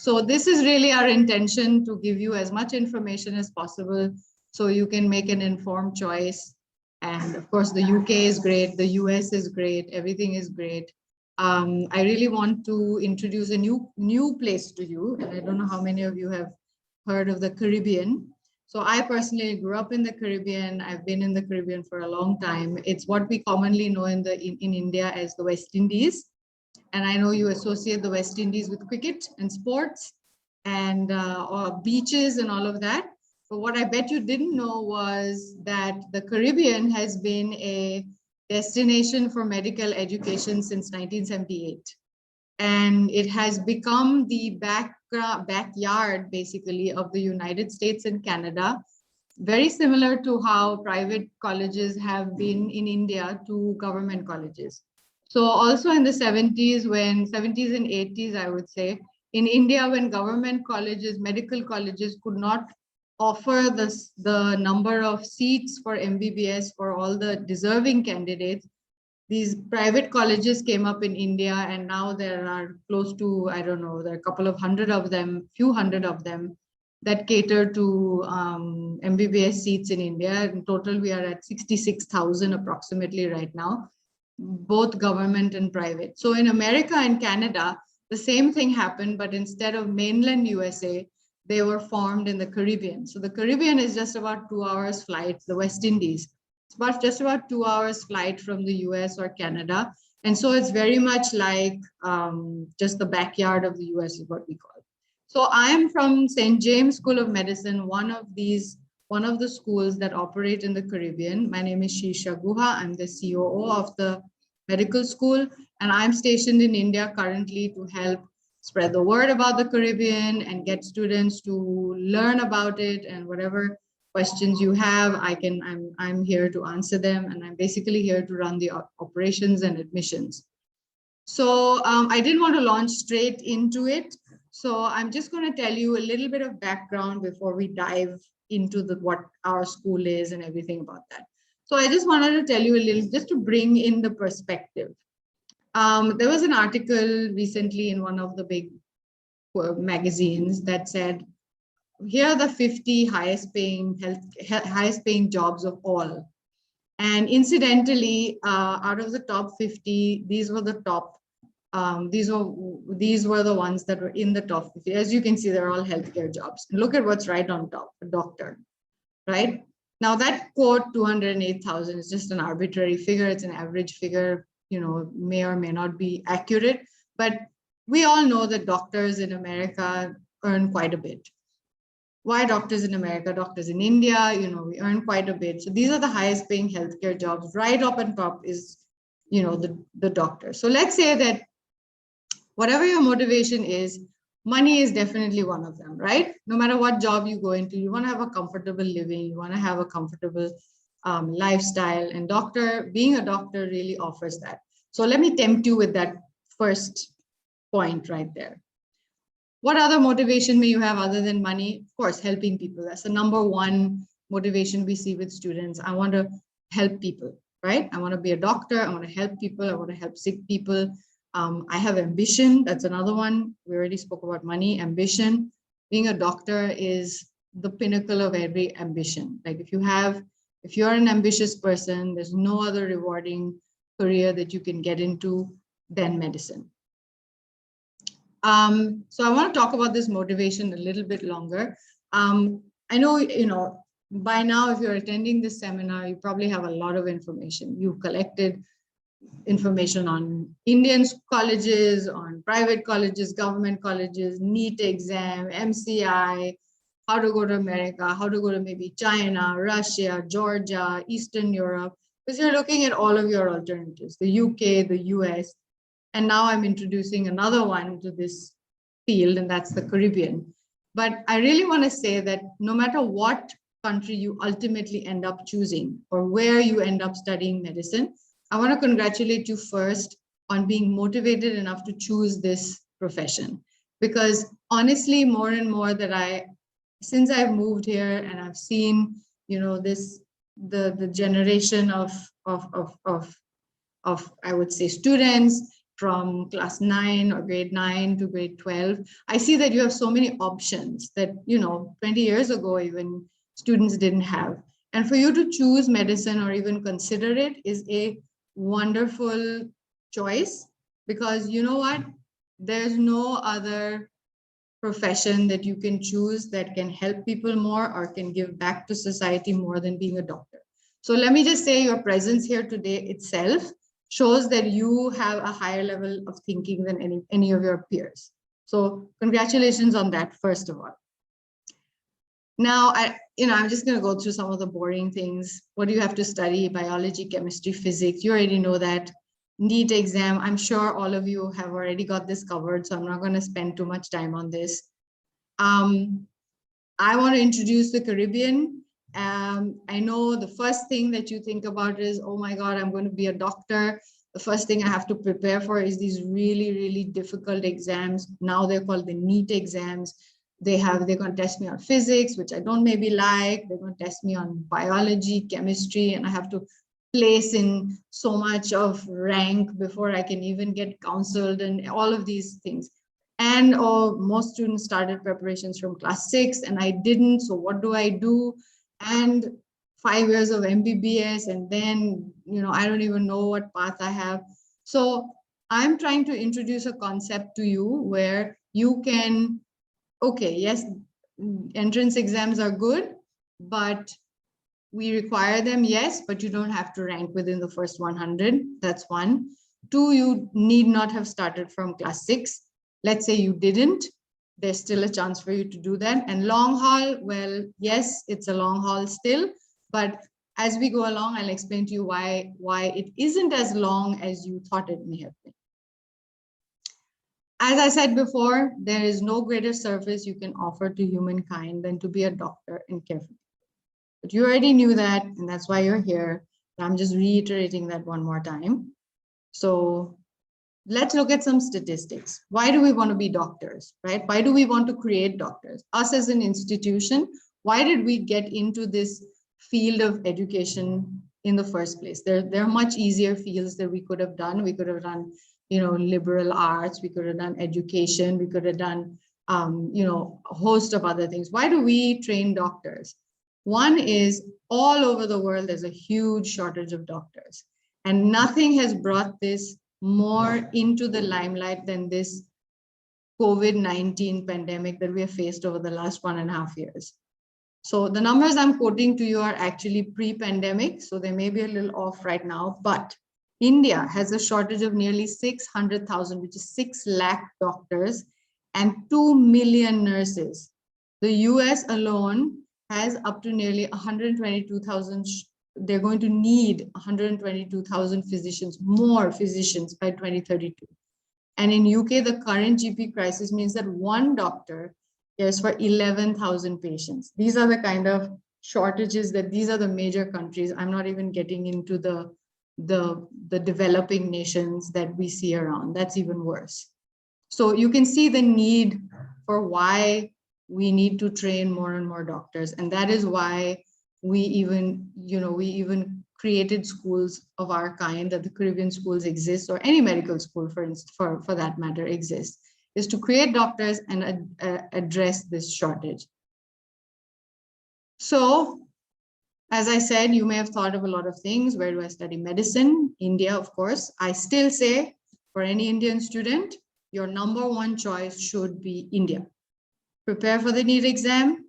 So this is really our intention, to give you as much information as possible so you can make an informed choice. And of course, the UK is great, the US is great, everything is great. I really want to introduce a new place to you. And I don't know how many of you have heard of the Caribbean. So I personally grew up in the Caribbean. I've been in the Caribbean for a long time. It's what we commonly know in India as the West Indies. And I know you associate the West Indies with cricket and sports and or beaches and all of that. But what I bet you didn't know was that the Caribbean has been a destination for medical education since 1978. And it has become the backyard, basically, of the United States and Canada, very similar to how private colleges have been in India to government colleges. So also in the 70s and 80s, I would say, in India, when government colleges, medical colleges could not offer the number of seats for MBBS for all the deserving candidates, these private colleges came up in India, and now there are close to, I don't know, there are a couple of hundred of them, few hundred of them that cater to MBBS seats in India. In total, we are at 66,000 approximately right now, both government and private. So in America and Canada, the same thing happened, but instead of mainland USA, they were formed in the Caribbean. So the Caribbean is just about 2 hours flight, the West Indies. It's just about 2 hours flight from the US or Canada. And so it's very much like just the backyard of the US is what we call it. So I'm from St. James School of Medicine, one of the schools that operate in the Caribbean. My name is Shisha Guha. I'm the COO of the medical school, and I'm stationed in India currently to help spread the word about the Caribbean and get students to learn about it, and whatever questions you have, I'm here to answer them, and I'm basically here to run the operations and admissions. So I didn't want to launch straight into it. So I'm just going to tell you a little bit of background before we dive into what our school is and everything about that. So I just wanted to tell you a little, just to bring in the perspective. There was an article recently in one of the big magazines that said, here are the 50 highest paying jobs of all. And incidentally, out of the top 50, these were the top, these were the ones that were in the top 50. As you can see, they're all healthcare jobs. And look at what's right on top, a doctor, right? Now that quote, 208,000, is just an arbitrary figure. It's an average figure, may or may not be accurate, but we all know that doctors in America earn quite a bit. Why doctors in America? Doctors in India, we earn quite a bit. So these are the highest paying healthcare jobs. Right up on top is, the doctor. So let's say that whatever your motivation is, money is definitely one of them, right? No matter what job you go into, you want to have a comfortable living, you want to have a comfortable lifestyle, and being a doctor really offers that. So let me tempt you with that first point right there. What other motivation may you have other than money? Of course, helping people. That's the number one motivation we see with students. I want to help people, right? I want to be a doctor. I want to help people. I want to help sick people. I have ambition. That's another one. We already spoke about money, ambition. Being a doctor is the pinnacle of every ambition. Like if you're an ambitious person, there's no other rewarding career that you can get into than medicine. So I want to talk about this motivation a little bit longer. I know, by now, if you're attending this seminar, you probably have a lot of information. You've collected information on Indian colleges, on private colleges, government colleges, NEET exam, MCI, how to go to America, how to go to maybe China, Russia, Georgia, Eastern Europe, because you're looking at all of your alternatives, the UK, the US. And now I'm introducing another one to this field, and that's the Caribbean. But I really want to say that no matter what country you ultimately end up choosing or where you end up studying medicine, I want to congratulate you first on being motivated enough to choose this profession. Because honestly, more and more since I've moved here and I've seen, the generation of I would say students, from class 9 or grade 9 to grade 12. I see that you have so many options that, 20 years ago, even students didn't have. And for you to choose medicine or even consider it is a wonderful choice, because you know what? There's no other profession that you can choose that can help people more or can give back to society more than being a doctor. So let me just say your presence here today itself shows that you have a higher level of thinking than any of your peers. So congratulations on that, first of all. Now, I'm just going to go through some of the boring things. What do you have to study? Biology, chemistry, physics. You already know that. NEET exam. I'm sure all of you have already got this covered, so I'm not going to spend too much time on this. I want to introduce the Caribbean. I know the first thing that you think about is, oh my God, I'm going to be a doctor. The first thing I have to prepare for is these really, really difficult exams. Now they're called the NEET exams. They're going to test me on physics, which I don't maybe like. They're going to test me on biology, chemistry, and I have to place in so much of rank before I can even get counseled and all of these things. And most students started preparations from class 6 and I didn't. So what do I do? And 5 years of MBBS, and then, I don't even know what path I have. So I'm trying to introduce a concept to you where you can, okay, yes, entrance exams are good, but we require them, yes, but you don't have to rank within the first 100. That's one. 2, you need not have started from class 6. Let's say you didn't, there's still a chance for you to do that. And long haul, well, yes, it's a long haul still, but as we go along, I'll explain to you why it isn't as long as you thought it may have been. As I said before, there is no greater service you can offer to humankind than to be a doctor and care for people. But you already knew that, and that's why you're here. I'm just reiterating that one more time. So let's look at some statistics. Why do we want to be doctors, right? Why do we want to create doctors? Us as an institution, why did we get into this field of education in the first place? There are much easier fields that we could have done. We could have done, liberal arts. We could have done education. We could have done, a host of other things. Why do we train doctors? One is all over the world, there's a huge shortage of doctors, and nothing has brought this more into the limelight than this COVID-19 pandemic that we have faced over the last 1.5 years. So the numbers I'm quoting to you are actually pre-pandemic, so they may be a little off right now, but India has a shortage of nearly 600,000, which is 6 lakh doctors and 2 million nurses. The US alone has up to nearly 122,000. They're going to need 122,000 physicians, more physicians by 2032. And in UK, the current GP crisis means that one doctor cares for 11,000 patients. These are the kind of shortages these are the major countries. I'm not even getting into the developing nations that we see around. That's even worse. So you can see the need for why we need to train more and more doctors. And that is why we even created schools of our kind, that the Caribbean schools exist, or any medical school, for that matter, exists, is to create doctors and address this shortage. So, as I said, you may have thought of a lot of things. Where do I study medicine? India, of course. I still say, for any Indian student, your #1 choice should be India. Prepare for the NEET exam,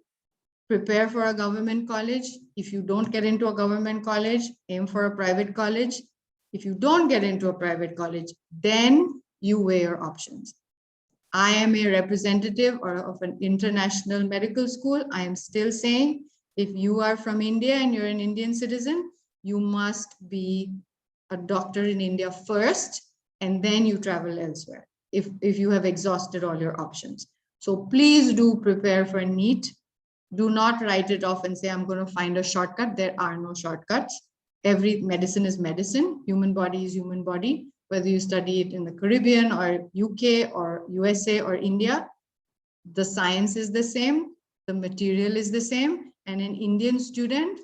prepare for a government college. If you don't get into a government college, aim for a private college. If you don't get into a private college, then you weigh your options. I am a representative of an international medical school. I am still saying, if you are from India and you're an Indian citizen, you must be a doctor in India first, and then you travel elsewhere if you have exhausted all your options. So please do prepare for NEET. Do not write it off and say, I'm going to find a shortcut. There are no shortcuts. Every medicine is medicine. Human body is human body. Whether you study it in the Caribbean or UK or USA or India, the science is the same. The material is the same. And an Indian student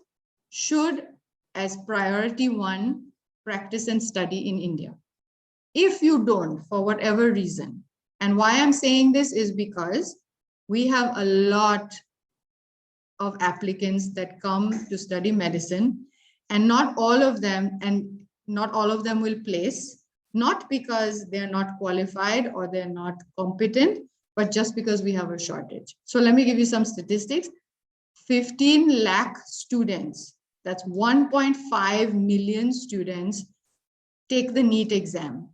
should, as priority 1, practice and study in India. If you don't, for whatever reason, and why I'm saying this is because we have a lot of applicants that come to study medicine, and not all of them will place, not because they're not qualified or they're not competent, but just because we have a shortage. So let me give you some statistics. 15 lakh students, that's 1.5 million students, take the NEET exam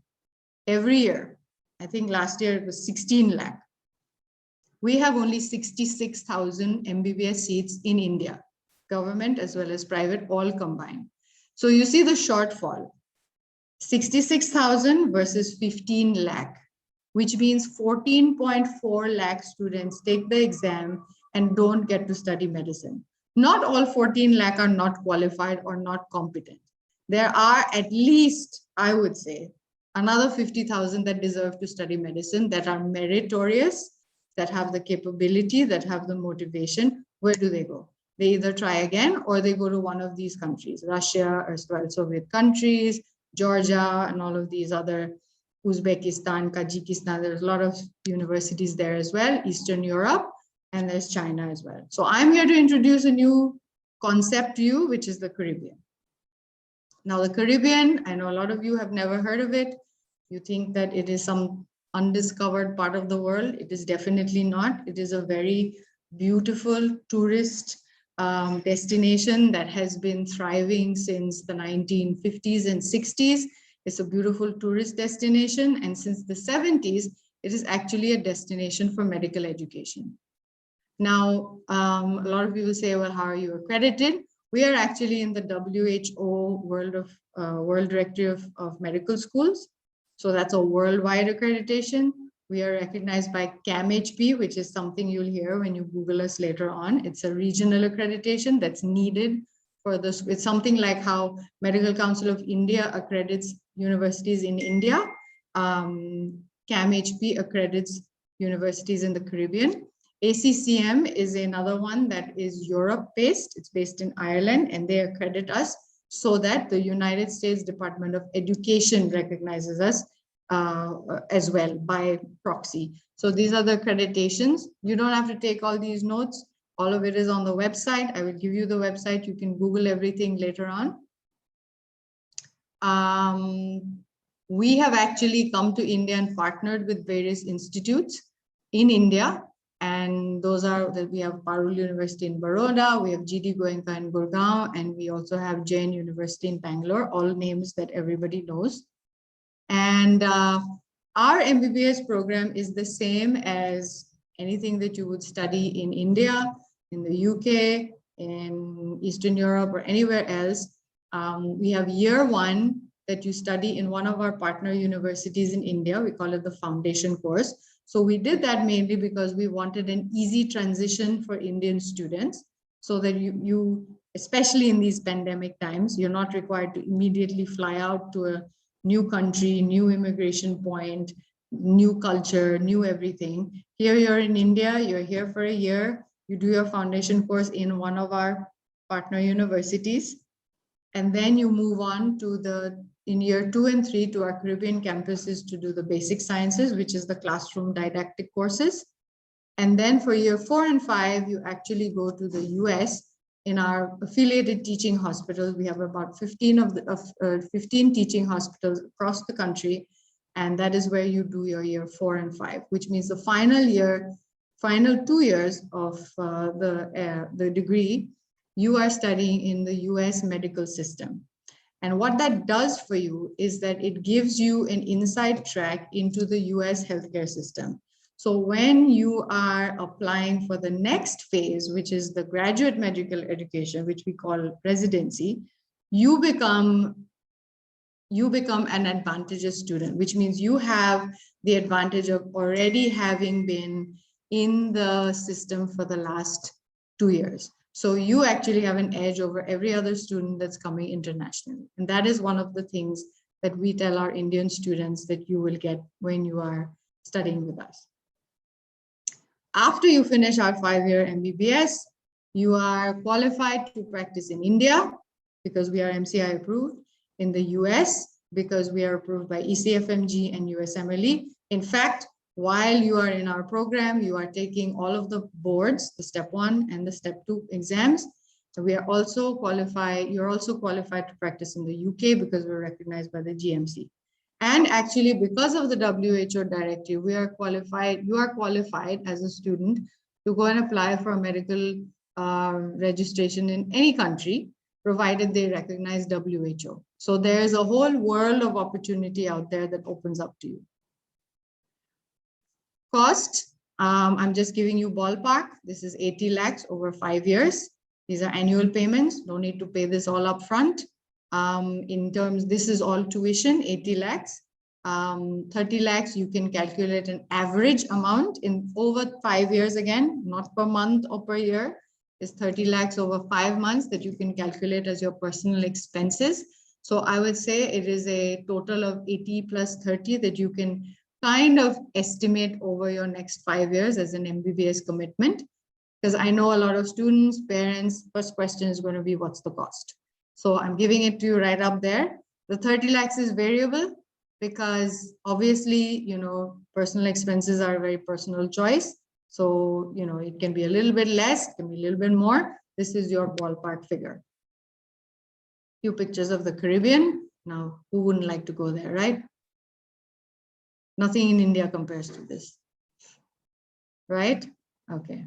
every year. I think last year it was 16 lakh. We have only 66,000 MBBS seats in India, government as well as private, all combined. So you see the shortfall, 66,000 versus 15 lakh, which means 14.4 lakh students take the exam and don't get to study medicine. Not all 14 lakh are not qualified or not competent. There are at least, I would say, another 50,000 that deserve to study medicine, that are meritorious, that have the capability, that have the motivation. Where do they go? They either try again or they go to one of these countries, Russia or Soviet countries, Georgia, and all of these other, Uzbekistan, Tajikistan. There's a lot of universities there as well, Eastern Europe, and there's China as well. So I'm here to introduce a new concept to you, which is the Caribbean. Now, the Caribbean, I know a lot of you have never heard of it. You think that it is some undiscovered part of the world. It is definitely not. It is a very beautiful tourist destination that has been thriving since the 1950s and 60s. It's a beautiful tourist destination. And since the 70s, it is actually a destination for medical education. Now, a lot of people say, well, how are you accredited? We are actually in the WHO World Directory of Medical Schools. So that's a worldwide accreditation. We are recognized by CAMHP, which is something you'll hear when you Google us later on. It's a regional accreditation that's needed for this. It's something like how Medical Council of India accredits universities in India. CAMHP accredits universities in the Caribbean. ACCM is another one that is Europe-based. It's based in Ireland, and they accredit us so that the United States Department of Education recognizes us as well by proxy. So these are the accreditations. You don't have to take all these notes. All of it is on the website. I will give you the website. You can Google everything later on. We have actually come to India and partnered with various institutes in India. And those are that we have Parul University in Baroda, we have GD Goenka in Gurgaon, and we also have Jain University in Bangalore, all names that everybody knows. And our MBBS program is the same as anything that you would study in India, in the UK, in Eastern Europe, or anywhere else. We have year one that you study in one of our partner universities in India. We call it the foundation course. So we did that mainly because we wanted an easy transition for Indian students so that you, especially in these pandemic times, you're not required to immediately fly out to a new country, new immigration point, new culture, new everything. Here you're in India, you're here for a year, you do your foundation course in one of our partner universities, and then you move on to in year 2 and 3 to our Caribbean campuses to do the basic sciences, which is the classroom didactic courses. And then for year 4 and 5, you actually go to the US in our affiliated teaching hospitals. We have about 15 teaching hospitals across the country. And that is where you do your year 4 and 5, which means the final 2 years of the degree, you are studying in the US medical system. And what that does for you is that it gives you an inside track into the US healthcare system. So when you are applying for the next phase, which is the graduate medical education, which we call residency, you become an advantageous student, which means you have the advantage of already having been in the system for the last 2 years. So you actually have an edge over every other student that's coming internationally. And that is one of the things that we tell our Indian students that you will get when you are studying with us. After you finish our 5-year MBBS, you are qualified to practice in India because we are MCI approved, in the US, because we are approved by ECFMG and USMLE. In fact, while you are in our program, you are taking all of the boards, the step 1 and the step 2 exams. So we are also qualified, you're also qualified to practice in the UK because we're recognized by the GMC. And actually, because of the WHO directive, we are qualified, you are qualified as a student to go and apply for a medical registration in any country, provided they recognize WHO. So there's a whole world of opportunity out there that opens up to you. Cost, I'm just giving you ballpark. This is 80 lakhs over 5 years. These are annual payments. No need to pay this all up front. In terms, this is all tuition, 80 lakhs. 30 lakhs, you can calculate an average amount in over 5 years again, not per month or per year. Is 30 lakhs over 5 months that you can calculate as your personal expenses. So I would say it is a total of 80 plus 30 that you can kind of estimate over your next 5 years as an MBBS commitment. Because I know a lot of students, parents, first question is going to be, what's the cost? So I'm giving it to you right up there. The 30 lakhs is variable because obviously, you know, personal expenses are a very personal choice. So, you know, it can be a little bit less, it can be a little bit more. This is your ballpark figure. Few pictures of the Caribbean. Now, who wouldn't like to go there, right? Nothing in India compares to this, right? Okay.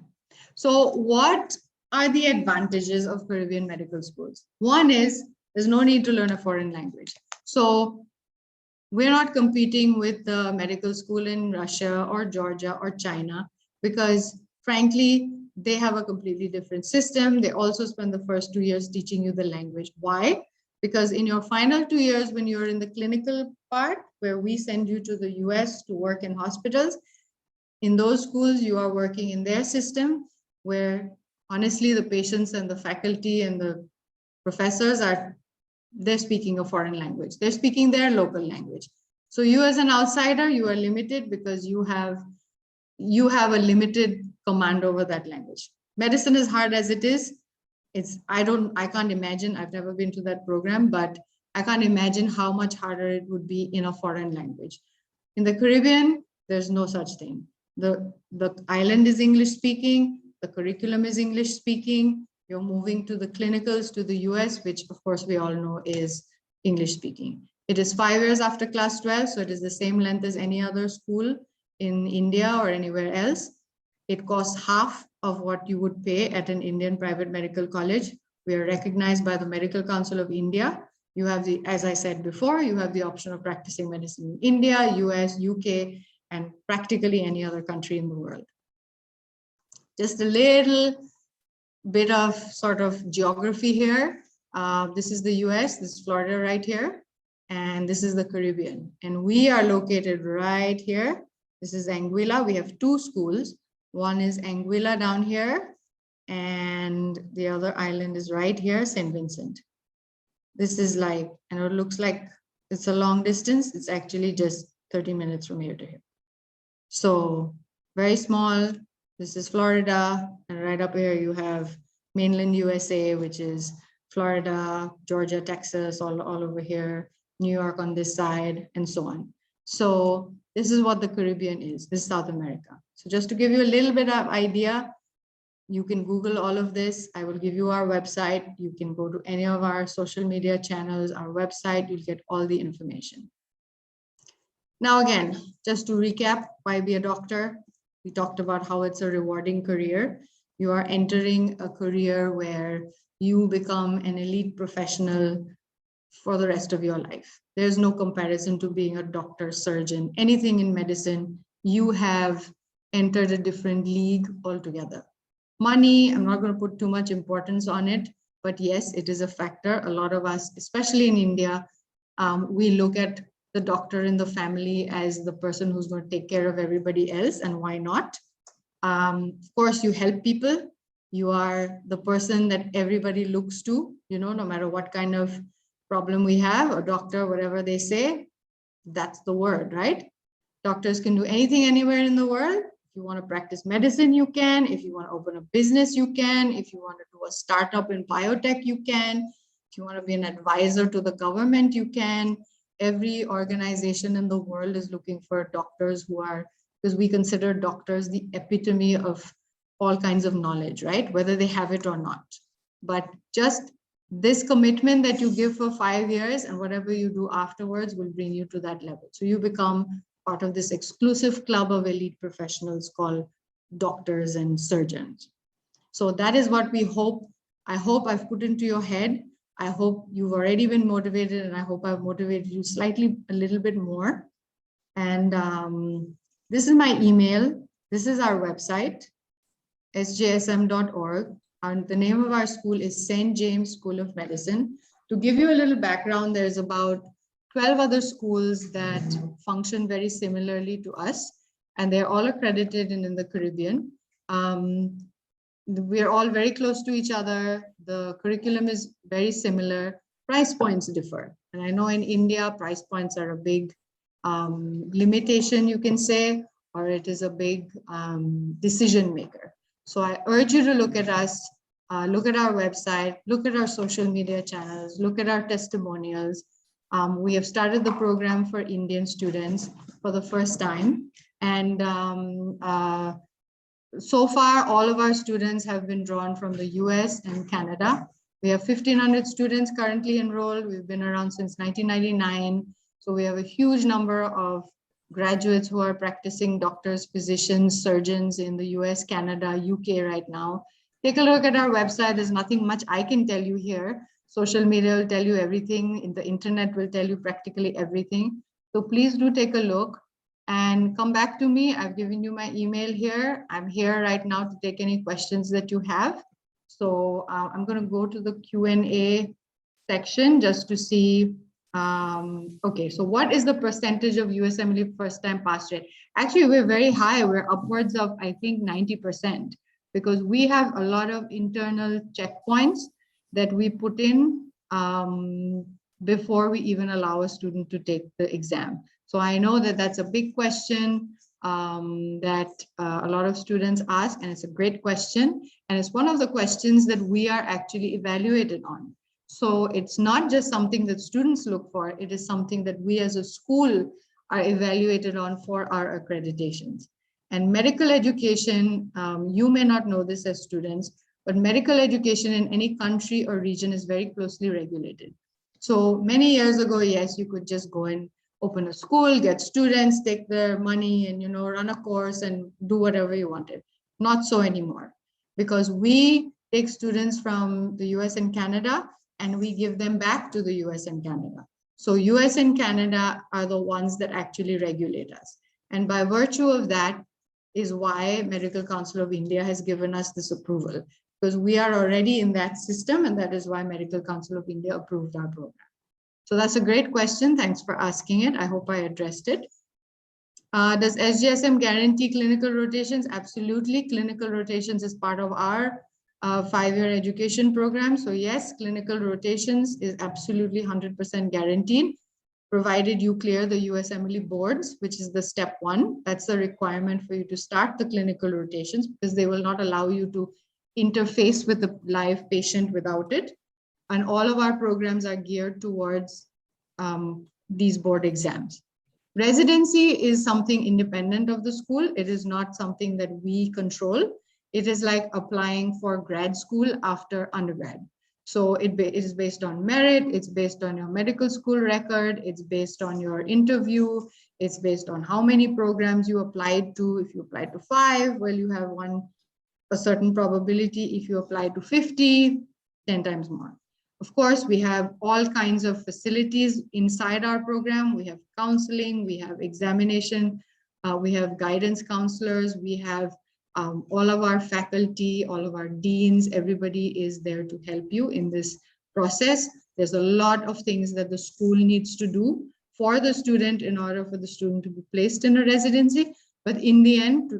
So what are the advantages of Caribbean medical schools? One is there's no need to learn a foreign language. So we're not competing with the medical school in Russia or Georgia or China because frankly, they have a completely different system. They also spend the first 2 years teaching you the language. Why? Because in your final 2 years, when you're in the clinical part, where we send you to the US to work in hospitals, in those schools, you are working in their system where honestly, the patients and the faculty and the professors they're speaking a foreign language. They're speaking their local language. So you as an outsider, you are limited because you have a limited command over that language. Medicine is hard as it is. I can't imagine, I've never been to that program, but I can't imagine how much harder it would be in a foreign language. In the Caribbean, there's no such thing. The island is English speaking, the curriculum is English speaking, you're moving to the clinicals to the US, which of course we all know is English speaking. It is 5 years after class 12, so it is the same length as any other school in India or anywhere else. It costs half of what you would pay at an Indian private medical college. We are recognized by the Medical Council of India. You have as I said before, you have the option of practicing medicine in India, US, UK, and practically any other country in the world. Just a little bit of sort of geography here. This is the US, this is Florida right here, and this is the Caribbean. And we are located right here. This is Anguilla. We have 2 schools. One is Anguilla down here, and the other island is right here, St. Vincent. This is like, and it looks like it's a long distance. It's actually just 30 minutes from here to here. So very small. This is Florida, and right up here you have mainland USA, which is Florida, Georgia, Texas, all over here, New York on this side, and so on. So this is what the Caribbean is. This is South America. So just to give you a little bit of idea, you can Google all of this. I will give you our website. You can go to any of our social media channels, our website, you'll get all the information. Now, again, just to recap, why be a doctor? We talked about how it's a rewarding career. You are entering a career where you become an elite professional for the rest of your life. There's no comparison to being a doctor, surgeon, anything in medicine. You have entered a different league altogether. Money, I'm not going to put too much importance on it, but yes, it is a factor. A lot of us, especially in India, we look at the doctor in the family as the person who's going to take care of everybody else, and why not? Of course, you help people. You are the person that everybody looks to, you know, no matter what kind of problem we have, a doctor, whatever they say, that's the word, right? Doctors can do anything anywhere in the world. If you want to practice medicine, you can. If you want to open a business, you can. If you want to do a startup in biotech, you can. If you want to be an advisor to the government, you can. every organization in the world is looking for doctors who are, because we consider doctors the epitome of all kinds of knowledge, right? Whether they have it or not. But just this commitment that you give for 5 years and whatever you do afterwards will bring you to that level. So you become part of this exclusive club of elite professionals called doctors and surgeons. So that is what we hope. I hope I've put into your head. I hope you've already been motivated, and I hope I've motivated you slightly, a little bit more. And this is my email. This is our website, sjsm.org. And the name of our school is St. James School of Medicine. To give you a little background, there's about 12 other schools that function very similarly to us, and they're all accredited and in the Caribbean. We're all very close to each other. The curriculum is very similar. Price points differ. And I know in India, price points are a big limitation, you can say, or it is a big decision maker. So I urge you to look at us, look at our website, look at our social media channels, look at our testimonials. We have started the program for Indian students for the first time. And so far, all of our students have been drawn from the US and Canada. We have 1,500 students currently enrolled. We've been around since 1999. So we have a huge number of graduates who are practicing doctors, physicians, surgeons in the US, Canada, UK right now. Take a look at our website. There's nothing much I can tell you here. Social media will tell you everything. The internet will tell you practically everything. So please do take a look and come back to me. I've given you my email here. I'm here right now to take any questions that you have. So I'm going to go to the Q&A section just to see. Okay, so what is the percentage of USMLE first-time pass rate? Actually, we're very high. We're upwards of, I think, 90%, because we have a lot of internal checkpoints that we put in before we even allow a student to take the exam. So I know that that's a big question that a lot of students ask, and it's a great question. And it's one of the questions that we are actually evaluated on. So it's not just something that students look for, it is something that we as a school are evaluated on for our accreditations. And medical education, you may not know this as students, but medical education in any country or region is very closely regulated. So many years ago, yes, you could just go and open a school, get students, take their money and, run a course and do whatever you wanted. Not so anymore, because we take students from the US and Canada and we give them back to the US and Canada. So US and Canada are the ones that actually regulate us. And by virtue of that is why Medical Council of India has given us this approval, because we are already in that system, and that is why Medical Council of India approved our program. So that's a great question. Thanks for asking it. I hope I addressed it. Does SJSM guarantee clinical rotations? Absolutely. Clinical rotations is part of our 5-year education program. So yes, clinical rotations is absolutely 100% guaranteed, provided you clear the USMLE boards, which is the step 1. That's the requirement for you to start the clinical rotations, because they will not allow you to interface with the live patient without it. And all of our programs are geared towards these board exams. Residency is something independent of the school. It is not something that we control. It is like applying for grad school after undergrad. So it is based on merit. It's based on your medical school record. It's based on your interview. It's based on how many programs you applied to. If you applied to 5, well, you have a certain probability. If you apply to 50, 10 times more. Of course, we have all kinds of facilities inside our program. We have counseling, we have examination, we have guidance counselors, we have all of our faculty, all of our deans, everybody is there to help you in this process. There's a lot of things that the school needs to do for the student in order for the student to be placed in a residency. But in the end,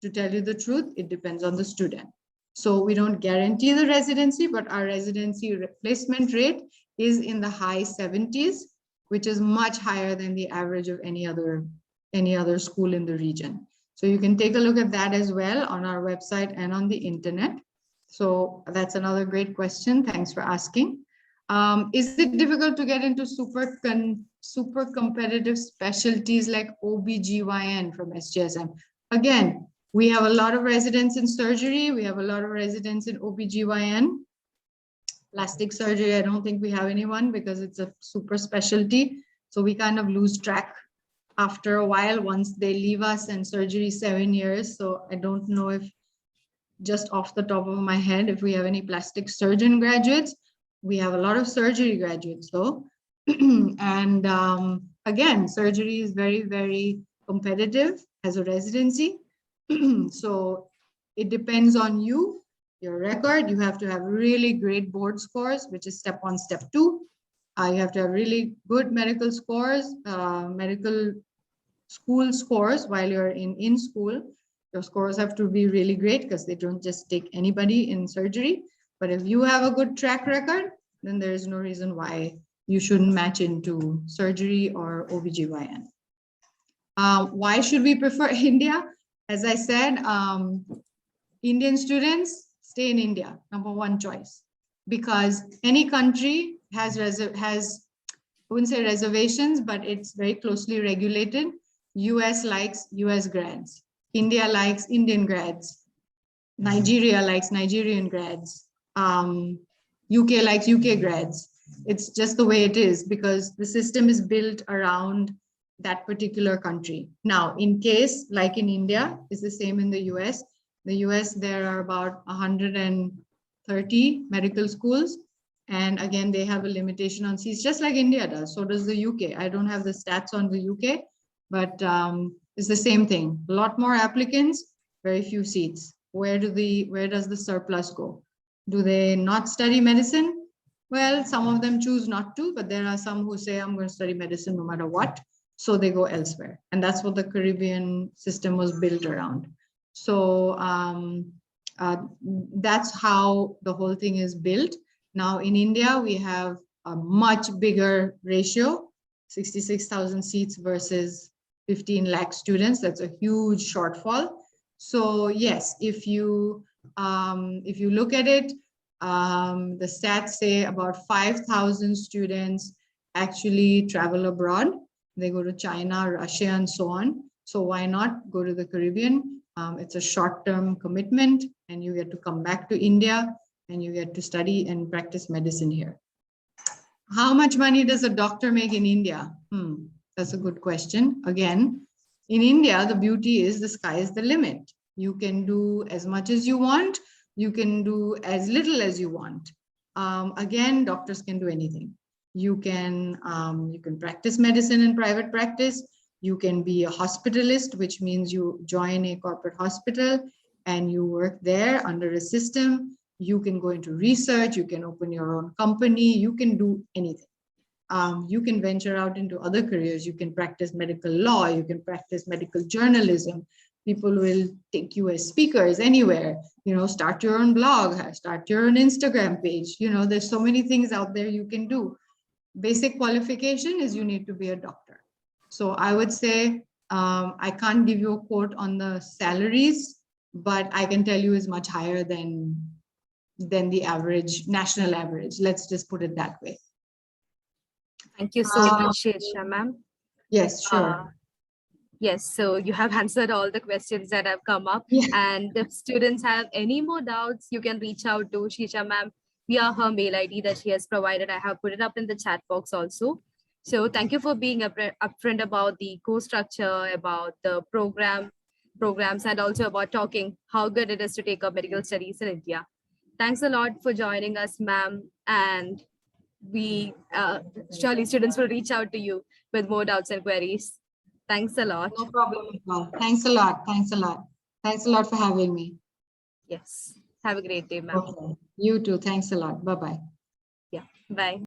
to tell you the truth, it depends on the student. So we don't guarantee the residency, but our residency replacement rate is in the high 70s, which is much higher than the average of any other school in the region. So you can take a look at that as well on our website and on the internet. So that's another great question. Thanks for asking. Is it difficult to get into super competitive specialties like OBGYN from SGSM? Again, we have a lot of residents in surgery. We have a lot of residents in OBGYN. Plastic surgery, I don't think we have anyone because it's a super specialty. So we kind of lose track after a while once they leave us, and surgery 7 years. So I don't know if, just off the top of my head, if we have any plastic surgeon graduates. We have a lot of surgery graduates though. And again, surgery is very, very competitive as a residency. So it depends on you, your record. You have to have really great board scores, which is step 1, step 2. You have to have really good medical scores, medical school scores while you're in school. Your scores have to be really great because they don't just take anybody in surgery. But if you have a good track record, then there is no reason why you shouldn't match into surgery or OBGYN. Why should we prefer India? As I said, Indian students stay in India, number 1 choice, because any country has, I wouldn't say reservations, but it's very closely regulated. US likes US grads. India likes Indian grads. Nigeria likes Nigerian grads. UK likes UK grads. It's just the way it is because the system is built around that particular country. Now, in case, like in India, it's the same in the US. The US, there are about 130 medical schools. And again, they have a limitation on seats, just like India does. So does the UK. I don't have the stats on the UK, but it's the same thing. A lot more applicants, very few seats. Where does the surplus go? Do they not study medicine? Well, some of them choose not to, but there are some who say, I'm going to study medicine no matter what. So they go elsewhere. And that's what the Caribbean system was built around. So that's how the whole thing is built. Now in India, we have a much bigger ratio, 66,000 seats versus 15 lakh students. That's a huge shortfall. So yes, if you look at it, the stats say about 5,000 students actually travel abroad. They go to China, Russia, and so on. So why not go to the Caribbean? It's a short-term commitment, and you get to come back to India, and you get to study and practice medicine here. How much money does a doctor make in India? That's a good question. Again, in India, the beauty is the sky is the limit. You can do as much as you want. You can do as little as you want. Again, doctors can do anything. You can practice medicine in private practice. You can be a hospitalist, which means you join a corporate hospital and you work there under a system. You can go into research. You can open your own company. You can do anything. You can venture out into other careers. You can practice medical law. You can practice medical journalism. People will take you as speakers anywhere. Start your own blog, start your own Instagram page. There's so many things out there you can do. Basic qualification is you need to be a doctor. So I would say, I can't give you a quote on the salaries, but I can tell you is much higher than the average, national average. Let's just put it that way. Thank you so much, Shirsha ma'am. Yes, sure. Yes, so you have answered all the questions that have come up. Yeah. And if students have any more doubts, you can reach out to Shirsha ma'am via her mail ID that she has provided. I have put it up in the chat box also. So thank you for being upfront about the course structure, about the programs, and also about talking how good it is to take up medical studies in India. Thanks a lot for joining us, ma'am. And we surely students will reach out to you with more doubts and queries. Thanks a lot. No problem at all. Thanks a lot. Thanks a lot. Thanks a lot for having me. Yes. Have a great day, ma'am. Okay. You too. Thanks a lot. Bye-bye. Yeah. Bye.